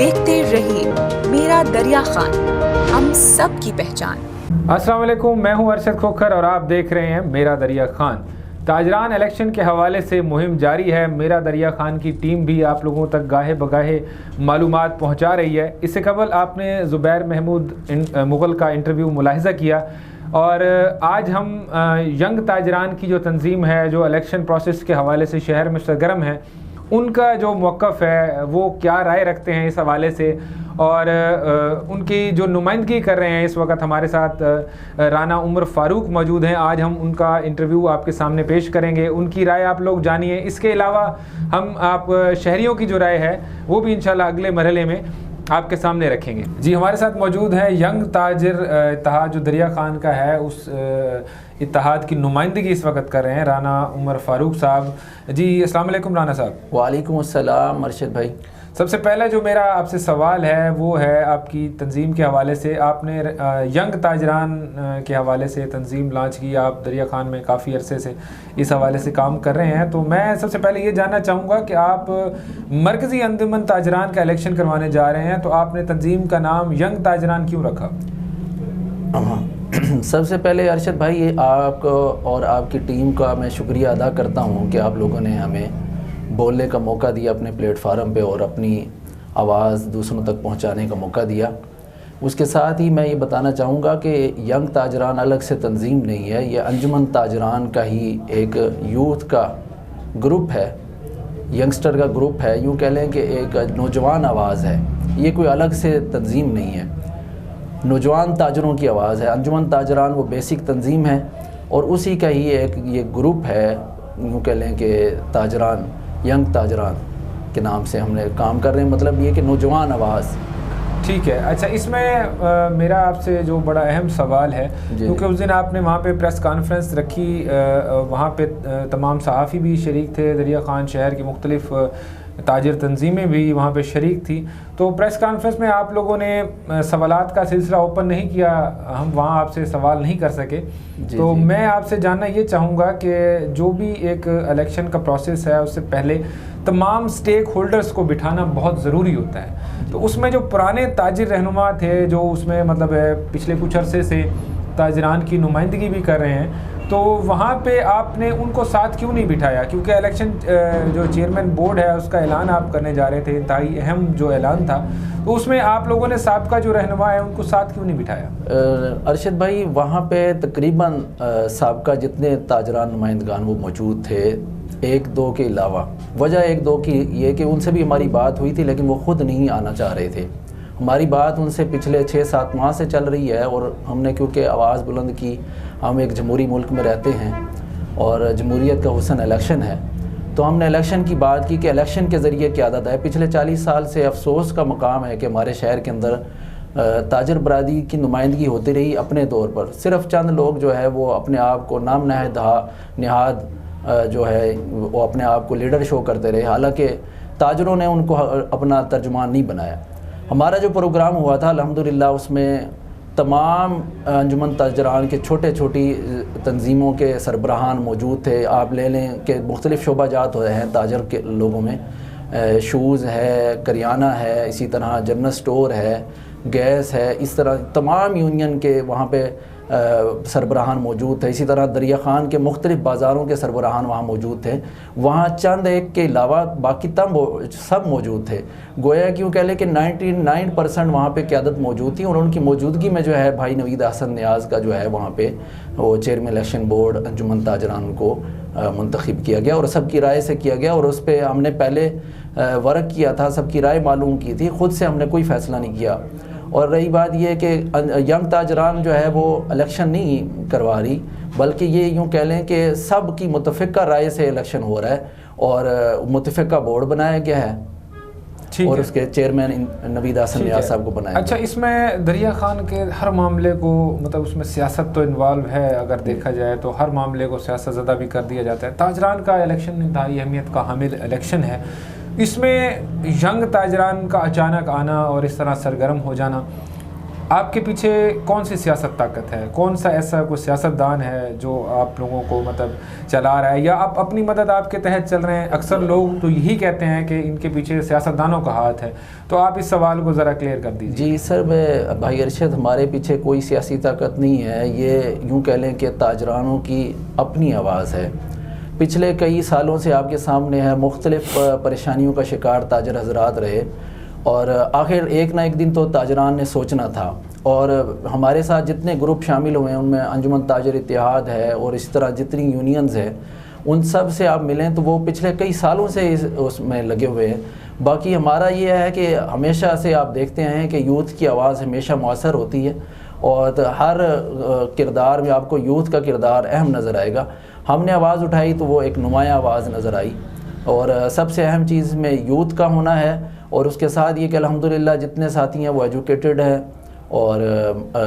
देखते रहिए मेरा दरिया खान, हम सब की पहचान। अस्सलाम वालेकुम, मैं हूं अरशद खोखर और आप देख रहे हैं मेरा दरिया खान। ताजरान इलेक्शन के हवाले से मुहिम जारी है। मेरा दरिया खान की टीम भी आप लोगों तक गाहे बगाहे मालूमात पहुंचा रही है। इससे कबल आपने ज़ुबैर महमूद मुग़ल का इंटरव्यू मुलाहिज़ा किया और आज हम यंग ताजरान की जो तंजीम है जो इलेक्शन प्रोसेस के हवाले से शहर में सरगर्म है, उनका जो मौक़िफ़ है वो क्या राय रखते हैं इस हवाले से, और उनकी जो नुमाइंदगी कर रहे हैं। इस वक्त हमारे साथ राना उमर फ़ारूक मौजूद हैं। आज हम उनका इंटरव्यू आपके सामने पेश करेंगे, उनकी राय आप लोग जानिए। इसके अलावा हम आप शहरियों की जो राय है वो भी इंशाल्लाह अगले मरहले में आपके सामने रखेंगे। जी, हमारे साथ मौजूद है यंग ताजिर इत्तेहाद जो दरिया खान का है, उस इत्तेहाद की नुमाइंदगी इस वक्त कर रहे हैं राना उमर फ़ारूक साहब। जी अस्सलाम वालेकुम राना साहब। वालेकुम अस्सलाम अरशद भाई। सबसे पहला जो मेरा आपसे सवाल है वो है आपकी तंजीम के हवाले से। आपने यंग ताजरान के हवाले से तंजीम लॉन्च की, आप दरिया खान में काफ़ी अरसे से इस हवाले से काम कर रहे हैं। तो मैं सबसे पहले ये जानना चाहूँगा कि आप मरकज़ी अंजुमन ताजरान का इलेक्शन करवाने जा रहे हैं, तो आपने तंजीम का नाम यंग ताजरान क्यों रखा? सबसे पहले अरशद भाई, ये आपको और आपकी टीम का मैं शुक्रिया अदा करता हूँ कि आप लोगों ने हमें बोलने का मौका दिया अपने प्लेटफार्म पे और अपनी आवाज़ दूसरों तक पहुंचाने का मौका दिया। उसके साथ ही मैं ये बताना चाहूँगा कि यंग ताजरान अलग से तंजीम नहीं है, ये अंजुमन ताजरान का ही एक यूथ का ग्रुप है, यंगस्टर का ग्रुप है। यूँ कह लें कि एक नौजवान आवाज़ है, ये कोई अलग से तंजीम नहीं है, नौजवान ताजरों की आवाज़ है। अंजुमन ताजरान वो बेसिक तंजीम है और उसी का ही एक ये ग्रुप है। यूँ कह लें कि ताजरान, यंग ताजरान के नाम से हमने काम कर रहे हैं, मतलब ये कि नौजवान आवाज़। ठीक है। अच्छा, इसमें मेरा आपसे जो बड़ा अहम सवाल है, क्योंकि उस दिन आपने वहाँ पे प्रेस कॉन्फ्रेंस रखी, वहाँ पे तमाम सहाफ़ी भी शरीक थे, दरिया खान शहर की मुख्तलिफ़ ताजिर तंजीमें भी वहाँ पे शरीक थी। तो प्रेस कॉन्फ्रेंस में आप लोगों ने सवालात का सिलसिला ओपन नहीं किया, हम वहाँ आपसे सवाल नहीं कर सके। तो मैं आपसे जानना ये चाहूँगा कि जो भी एक इलेक्शन का प्रोसेस है उससे पहले तमाम स्टेक होल्डर्स को बिठाना बहुत ज़रूरी होता है। तो उसमें जो पुराने ताजिर रहनुमा थे, जो उसमें मतलब पिछले कुछ अरसे से ताजरान की नुमाइंदगी भी कर रहे हैं, तो वहाँ पे आपने उनको साथ क्यों नहीं बिठाया? क्योंकि इलेक्शन जो चेयरमैन बोर्ड है उसका ऐलान आप करने जा रहे थे, इंतहाई अहम जो ऐलान था, तो उसमें आप लोगों ने साबका जो रहनुमा है उनको साथ क्यों नहीं बिठाया? अरशद भाई, वहाँ पे तकरीबन साबका जितने ताजरान नुमाइंदगान वो मौजूद थे, एक दो के अलावा। वजह एक दो की ये कि उनसे भी हमारी बात हुई थी लेकिन वो ख़ुद नहीं आना चाह रहे थे। हमारी बात उनसे पिछले 6-7 माह से चल रही है और हमने क्योंकि आवाज़ बुलंद की, हम एक जमहूरी मुल्क में रहते हैं और जमहूरियत का हुस्न इलेक्शन है, तो हमने इलेक्शन की बात की कि इलेक्शन के ज़रिए क़यादत है। पिछले 40 साल से अफसोस का मकाम है कि हमारे शहर के अंदर ताजर बरादरी की नुमाइंदगी होती रही अपने तौर पर। सिर्फ़ चंद लोग जो है वो अपने आप को नाम नहाद जो है वो अपने आप को लीडर शो करते रहे, हालांकि ताजरों ने उनको अपना तर्जुमान नहीं बनाया। हमारा जो प्रोग्राम हुआ था अल्हम्दुलिल्लाह, उसमें तमाम अंजुमन ताजरान के छोटे छोटी तंजीमों के सरबराहान मौजूद थे। आप ले लें कि मुख्तलिफ़ शोबाजात हैं ताजर के लोगों में, शूज़ है, करियाना है, इसी तरह जनरल स्टोर है, गैस है, इस तरह तमाम यूनियन के वहाँ पे सरबराहान मौजूद थे। इसी तरह दरिया खान के मुख्तलिफ़ बाज़ारों के सरबराहान वहाँ मौजूद थे। वहाँ चंद एक के अलावा बाकी सब मौजूद थे। गोया क्यों कह लें कि 99% वहाँ पे क़यादत मौजूद थी और उनकी मौजूदगी में जो है भाई नवीद हसन नियाज़ का जो है वहाँ पे वो चेयरमैन इलेक्शन बोर्ड अंजुमन ताजरान को मुंतखब किया गया और सबकी राय से किया गया। और उस पर हमने पहले वर्क किया था, सबकी राय मालूम की थी, ख़ुद से हमने कोई फ़ैसला नहीं किया। और रही बात ये कि यंग ताजरान जो है वो इलेक्शन नहीं करवा रही, बल्कि ये यूँ कह लें कि सब की मुतफ़िक़ा राय से इलेक्शन हो रहा है और मुतफ़िक़ा बोर्ड बनाया गया है और उसके चेयरमैन नवीद हसन नियाज़ साहब को बनाया। अच्छा, इसमें दरिया खान के हर मामले को मतलब उसमें सियासत तो इन्वॉल्व है, अगर देखा जाए तो हर मामले को सियासत ज़दा भी कर दिया जाता है। ताजरान का इलेक्शन इंतहाई अहमियत का हामिल इलेक्शन है, इसमें यंग ताजरान का अचानक आना और इस तरह सरगर्म हो जाना आपके पीछे कौन सी सियासत ताकत है, कौन सा ऐसा कोई सियासतदान है जो आप लोगों को मतलब चला रहा है, या आप अपनी मदद आपके तहत चल रहे हैं? अक्सर लोग तो यही कहते हैं कि इनके पीछे सियासतदानों का हाथ है, तो आप इस सवाल को ज़रा क्लियर कर दीजिए। जी सर, मैं भाई अरशद, हमारे पीछे कोई सियासी ताकत नहीं है, ये यूँ कह लें कि ताजरानों की अपनी आवाज़ है। पिछले कई सालों से आपके सामने है, मुख्तलिफ परेशानियों का शिकार ताजर हजरात रहे, और आखिर एक ना एक दिन तो ताजरान ने सोचना था। और हमारे साथ जितने ग्रुप शामिल हुए हैं उनमें अंजुमन ताजर इत्तेहाद है और इस तरह जितनी यूनियंस हैं, उन सब से आप मिलें तो वो पिछले कई सालों से उसमें लगे हुए हैं। बाकी हमारा ये है कि हमेशा से आप देखते हैं कि यूथ की आवाज़ हमेशा मौसर होती है, और हर किरदार में आपको यूथ का किरदार अहम नज़र आएगा। हमने आवाज़ उठाई तो वो एक नुमाया आवाज़ नज़र आई, और सबसे अहम चीज़ में यूथ का होना है, और उसके साथ ये कि अल्हम्दुलिल्लाह जितने साथी हैं वो एजुकेटेड हैं और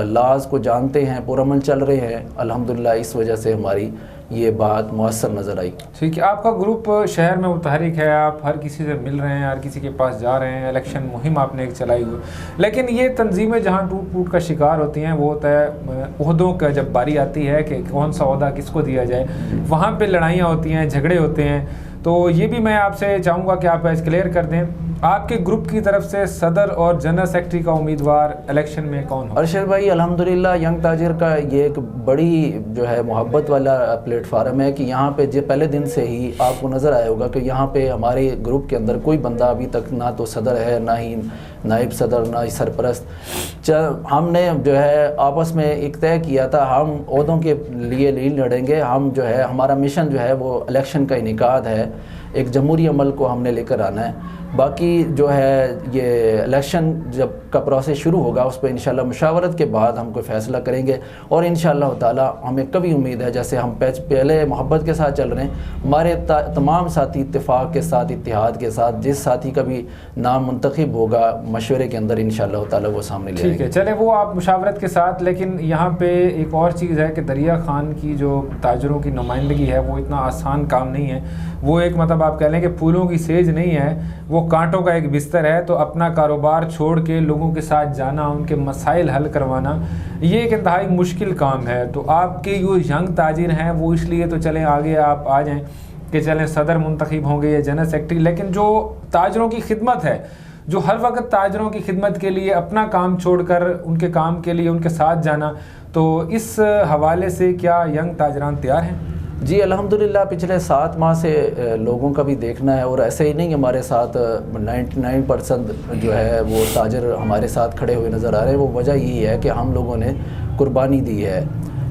लॉज को जानते हैं, पुरअमल चल रहे हैं अल्हम्दुलिल्लाह। इस वजह से हमारी ये बात मौसर नज़र आई। ठीक है, आपका ग्रुप शहर में मुतहरिक है, आप हर किसी से मिल रहे हैं, हर किसी के पास जा रहे हैं, इलेक्शन मुहिम आपने एक चलाई हुई, लेकिन ये तंजीमें जहाँ टूट फूट का शिकार होती हैं वो होता है ओहदों का जब बारी आती है कि कौन सा ओहदा किसको दिया जाए, वहाँ पे लड़ाइयाँ होती हैं, झगड़े होते हैं। तो ये भी मैं आपसे चाहूँगा कि आप क्लियर कर दें, आपके ग्रुप की तरफ से सदर और जनरल सेक्रेटरी का उम्मीदवार इलेक्शन में कौन हो? अरशद भाई, अल्हम्दुलिल्लाह यंग ताजिर का ये एक बड़ी जो है मोहब्बत वाला प्लेटफार्म है कि यहाँ पे जो पहले दिन से ही आपको नज़र आया होगा कि यहाँ पे हमारे ग्रुप के अंदर कोई बंदा अभी तक ना तो सदर है, ना ही नायब सदर, ना ही सरपरस्त। हमने जो है आपस में एक तय किया था, हम ओहदों के लिए नहीं लड़ेंगे, हम जो है हमारा मिशन जो है वो इलेक्शन का इनेकाद है, एक जमहूरी अमल को हमने लेकर आना है। बाकी जो है ये इलेक्शन जब का प्रोसेस शुरू होगा उस पर इंशाल्लाह मुशावरत के बाद हम कोई फ़ैसला करेंगे, और इंशाल्लाह ताला हमें कभी उम्मीद है जैसे हम पहले मोहब्बत के साथ चल रहे हैं, हमारे तमाम साथी इत्तेफाक के साथ, इत्तेहाद के साथ, जिस साथी का भी नाम मुंतखब होगा मशवरे के अंदर इंशाल्लाह ताला वो सामने ले आएंगे। ठीक है, चले वो आप मुशावरत के साथ, लेकिन यहाँ पे एक और चीज़ है कि दरिया खान की जो ताजरों की नुमाइंदगी है वो इतना आसान काम नहीं है। वो एक मतलब आप कह लें कि फूलों की सेज नहीं है, वो कांटों का एक बिस्तर है। तो अपना कारोबार छोड़ के लोगों के साथ जाना, उनके मसाइल हल करवाना, ये एक इंतहाई मुश्किल काम है। तो आपके जो यंग ताजिर हैं वो इसलिए तो चलें आगे आप आ जाएं कि चलें सदर मुंतखब होंगे या जनरल सेक्रेटरी, लेकिन जो ताजरों की खिदमत है, जो हर वक्त ताजरों की खिदमत के लिए अपना काम छोड़कर उनके काम के लिए उनके साथ जाना, तो इस हवाले से क्या यंग ताजरान तैयार हैं? जी अल्हम्दुलिल्लाह, पिछले 7 माह से लोगों का भी देखना है, और ऐसे ही नहीं हमारे साथ 99% जो है वो ताजर हमारे साथ खड़े हुए नज़र आ रहे हैं। वो वजह यही है कि हम लोगों ने कुर्बानी दी है,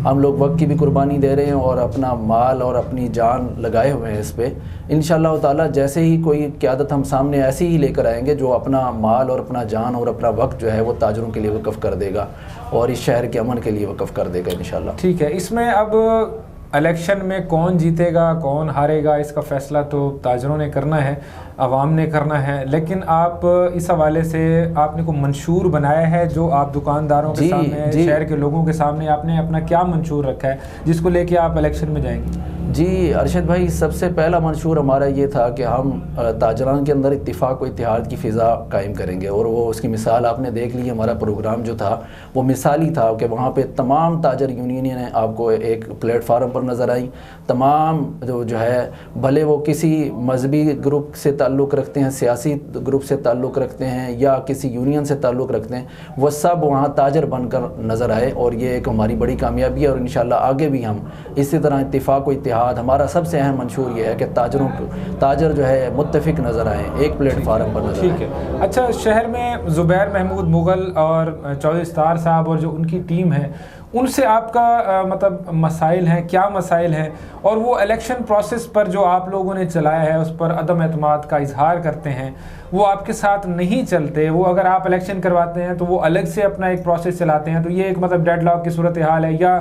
हम लोग वक्त की भी कुर्बानी दे रहे हैं और अपना माल और अपनी जान लगाए हुए हैं इस पर। इंशाअल्लाह ताला जैसे ही कोई क़यादत हम सामने ऐसी ही लेकर आएंगे जो अपना माल और अपना जान और अपना वक्त जो है वो ताजरों के लिए वक़्फ़ कर देगा और इस शहर के अमन के लिए वक़्फ़ कर देगा इंशाअल्लाह। ठीक है, इसमें अब इलेक्शन में कौन जीतेगा कौन हारेगा इसका फ़ैसला तो ताजरों ने करना है, आवाम ने करना है, लेकिन आप इस हवाले से आपने को मंशूर बनाया है जो आप दुकानदारों के सामने, शहर के लोगों के सामने आपने अपना क्या मंशूर रखा है जिसको लेके आप इलेक्शन में जाएंगे? जी अरशद भाई, सबसे पहला मंशूर हमारा ये था कि हम ताजरान के अंदर इत्तिफाक व इत्तेहाद की फ़िज़ा कायम करेंगे, और वो उसकी मिसाल आपने देख ली। हमारा प्रोग्राम जो था वो मिसाली था कि वहाँ पे तमाम ताजर यूनियनें आपको एक प्लेटफार्म पर नज़र आई। तमाम जो है भले वो किसी मजहबी ग्रुप से ताल्लुक़ रखते हैं, सियासी ग्रुप से ताल्लुक़ रखते हैं या किसी यूनियन से ताल्लुक़ रखते हैं, वह सब वहाँ ताजर बनकर नज़र आए, और ये एक हमारी बड़ी कामयाबी है। और इंशाअल्लाह आगे भी हम इसी तरह इत्तिफाक व इत्तेहाद, हमारा सबसे अहम मंशूर ये है कि ताजर जो है मुत्तफिक नज़र आए, एक प्लेटफार्म पर नज़र आए। ठीक है, अच्छा, शहर में ज़ुबैर महमूद मुग़ल और चौधरी इस्तार साहब और जो उनकी टीम है, उनसे आपका मतलब मसाइल हैं, क्या मसाइल हैं? और वो इलेक्शन प्रोसेस पर जो आप लोगों ने चलाया है उस पर अदम एतमाद का इजहार करते हैं, वो आपके साथ नहीं चलते, वो अगर आप इलेक्शन करवाते हैं तो वो अलग से अपना एक प्रोसेस चलाते हैं, तो ये एक मतलब डेडलॉक की सूरत हाल है, या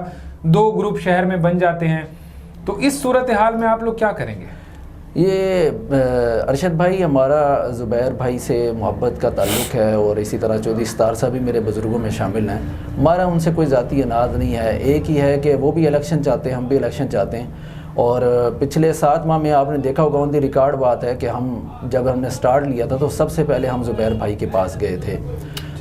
2 ग्रुप शहर में बन जाते हैं, तो इस सूरत हाल में आप लोग क्या करेंगे? ये अरशद भाई, हमारा ज़ुबैर भाई से मोहब्बत का ताल्लुक़ है, और इसी तरह चौधरी इस्तार साहब भी मेरे बुज़ुर्गों में शामिल हैं। हमारा उनसे कोई ज़ाती अनाज नहीं है, एक ही है कि वो भी इलेक्शन चाहते हैं, हम भी इलेक्शन चाहते हैं। और पिछले 7 माह में आपने देखा होगा, उनकी रिकॉर्ड बात है कि हम जब हमने स्टार्ट लिया था तो सबसे पहले हम ज़ुबैर भाई के पास गए थे।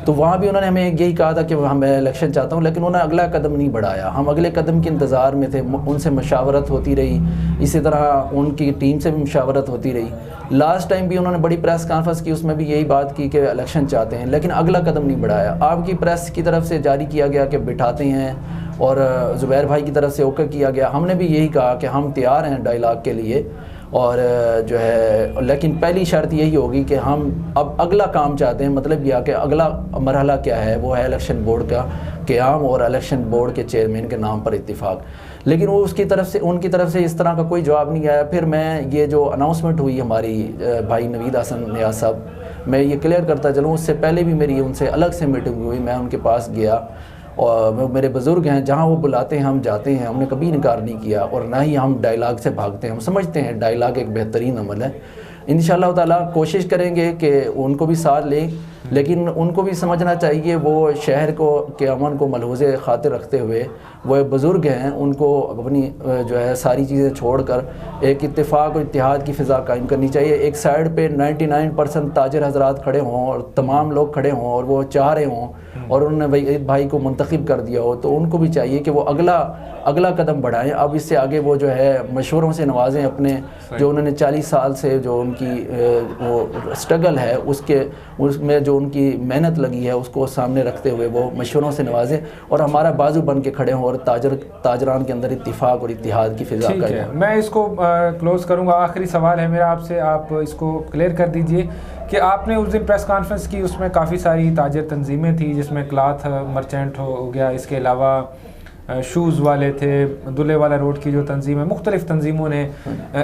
तो वहाँ भी उन्होंने हमें यही कहा था कि मैं इलेक्शन चाहता हूँ, लेकिन उन्होंने अगला कदम नहीं बढ़ाया। हम अगले कदम के इंतज़ार में थे, उनसे मशावरत होती रही, इसी तरह उनकी टीम से भी मशावरत होती रही। लास्ट टाइम भी उन्होंने बड़ी प्रेस कॉन्फ्रेंस की, उसमें भी यही बात की कि इलेक्शन चाहते हैं, लेकिन अगला कदम नहीं बढ़ाया। आपकी प्रेस की तरफ से जारी किया गया कि बिठाते हैं, और ज़ुबैर भाई की तरफ से ओके किया गया। हमने भी यही कहा कि हम तैयार हैं डायलॉग के लिए, और जो है लेकिन पहली शर्त यही होगी कि हम अब अगला काम चाहते हैं, मतलब यह कि अगला मरहला क्या है, वो है इलेक्शन बोर्ड का क़याम और इलेक्शन बोर्ड के चेयरमैन के नाम पर इत्तिफाक। लेकिन वो उसकी तरफ से, उनकी तरफ से इस तरह का कोई जवाब नहीं आया। फिर मैं ये जो अनाउंसमेंट हुई हमारी भाई नवीद हसन नियाज साहब, मैं ये क्लियर करता चलूँ, उससे पहले भी मेरी उनसे अलग से मीटिंग हुई, मैं उनके पास गया, और मेरे बुज़ुर्ग हैं, जहाँ वो बुलाते हैं हम जाते हैं, हमने कभी इनकार नहीं किया, और ना ही हम डायलॉग से भागते हैं। हम समझते हैं डायलॉग एक बेहतरीन अमल है। इंशाअल्लाह ताला कोशिश करेंगे कि उनको भी साथ लें, लेकिन उनको भी समझना चाहिए वो शहर को के अमन को मलहूज़े खातिर रखते हुए, वो बुज़ुर्ग हैं, उनको अपनी जो है सारी चीज़ें छोड़कर एक इत्तेफाक और इत्तेहाद की फ़िज़ा कायम करनी चाहिए। एक साइड पे 99% ताजिर हजरात खड़े हों और तमाम लोग खड़े हों और वो चाह रहे हों और उन्होंने वहीद भाई को मुंतखब कर दिया हो, तो उनको भी चाहिए कि वो अगला कदम बढ़ाएं। अब इससे आगे वो जो है मशवरों से नवाजें, अपने जो उन्होंने 40 साल से जो उनकी वो स्ट्रगल है उसमें जो उनकी मेहनत लगी है उसको सामने रखते हुए वो मशवरों से नवाजें और हमारा बाजू बन के खड़े हों और ताजरान के अंदर इत्तिफाक और इत्तिहाद की फ़िज़ा का। मैं इसको क्लोज़ करूँगा। आखिरी सवाल है मेरा आपसे, आप इसको क्लियर कर दीजिए कि आपने उस दिन प्रेस कॉन्फ्रेंस की, उसमें काफ़ी सारी ताजिर तंजीमें थी, जिसमें क्लॉथ मर्चेंट हो गया, इसके अलावा शूज़ वाले थे, दुल्हे वाला रोड की जो तंजीम है, मुख्तलिफ़ तंजीमों ने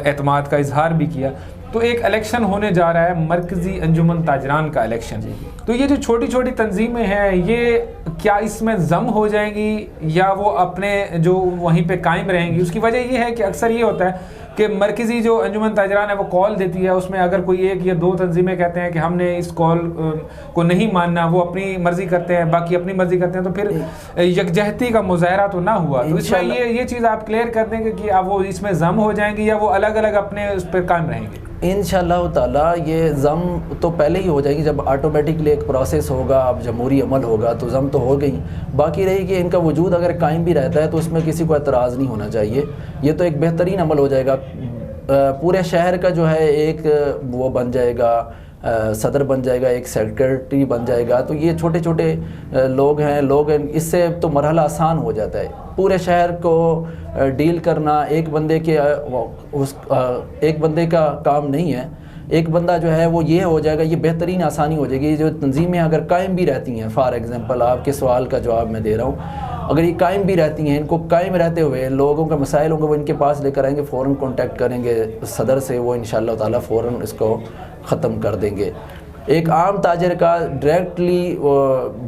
एतमाद का इजहार भी किया। तो एक इलेक्शन होने जा रहा है, मरकज़ी अंजुमन ताजरान का इलेक्शन। तो ये जो छोटी छोटी तंजीमें हैं, ये क्या इसमें जम हो जाएंगी या वो अपने जो वहीं पे कायम रहेंगी? उसकी वजह ये है कि अक्सर ये होता है कि मरकज़ी जो अंजुमन ताजरान है वो कॉल देती है, उसमें अगर कोई एक या दो तंजीमें कहते हैं कि हमने इस कॉल को नहीं मानना, वो अपनी मर्ज़ी करते हैं, बाकी अपनी मर्ज़ी करते हैं, तो फिर यकजहती का मुजाहरा तो ना हुआ। तो इसमें ये चीज़ आप क्लियर कर देंगे कि अब वो इसमें जम हो जाएंगी या वो अलग अलग अपने उस पर कायम रहेंगे? इंशाअल्लाह ताला ये जम तो पहले ही हो जाएगी, जब ऑटोमेटिकली एक प्रोसेस होगा, अब जमहूरी अमल होगा तो जम तो हो गई। बाकी रही कि इनका वजूद अगर कायम भी रहता है तो उसमें किसी को एतराज़ नहीं होना चाहिए। ये तो एक बेहतरीन अमल हो जाएगा, पूरे शहर का जो है एक वो बन जाएगा, सदर बन जाएगा, एक सेक्रेटरी बन जाएगा। तो ये छोटे छोटे लोग हैं, इससे तो मरहला आसान हो जाता है। पूरे शहर को डील करना एक बंदे का काम नहीं है, एक बंदा जो है वो ये हो जाएगा, ये बेहतरीन आसानी हो जाएगी। जो तंजीमें अगर कायम भी रहती हैं, फॉर एग्ज़ाम्पल आपके सवाल का जवाब मैं दे रहा हूँ, अगर ये कायम भी रहती हैं, इनको कायम रहते हुए लोगों का मसाइल होंगे वो इनके पास लेकर आएंगे, फ़ौरन कॉन्टेक्ट करेंगे सदर से, वो इंशाअल्लाह ताला फ़ौरन इसको ख़त्म कर देंगे। एक आम ताजर का डायरेक्टली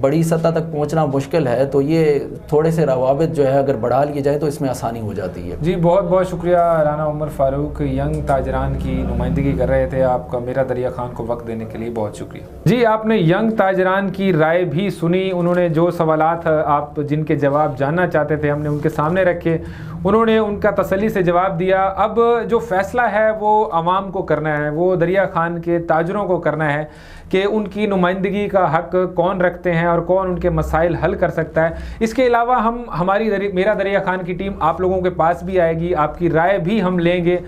बड़ी सतह तक पहुंचना मुश्किल है, तो ये थोड़े से रवाबित जो है अगर बढ़ा लिए जाए तो इसमें आसानी हो जाती है। जी बहुत बहुत शुक्रिया राना उमर फारूक, यंग ताजरान की नुमाइंदगी कर रहे थे। आपका मेरा दरिया खान को वक्त देने के लिए बहुत शुक्रिया। जी आपने यंग ताजरान की राय भी सुनी, उन्होंने जो सवालात आप जिनके जवाब जानना चाहते थे हमने उनके सामने रखे, उन्होंने उनका तसल्ली से जवाब दिया। अब जो फ़ैसला है वो आवाम को करना है, वो दरिया खान के ताजरों को करना है कि उनकी नुमाइंदगी का हक़ कौन रखते हैं और कौन उनके मसाइल हल कर सकता है। इसके अलावा हमारी मेरा दरिया खान की टीम आप लोगों के पास भी आएगी, आपकी राय भी हम लेंगे।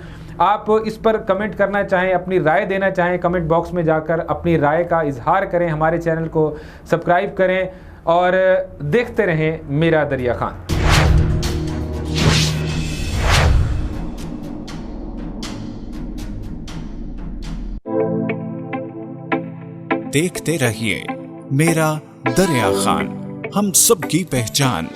आप इस पर कमेंट करना चाहें, अपनी राय देना चाहें, कमेंट बॉक्स में जाकर अपनी राय का इजहार करें। हमारे चैनल को सब्सक्राइब करें और देखते रहें मेरा दरिया खान। देखते रहिए मेरा दरिया खान, हम सबकी पहचान।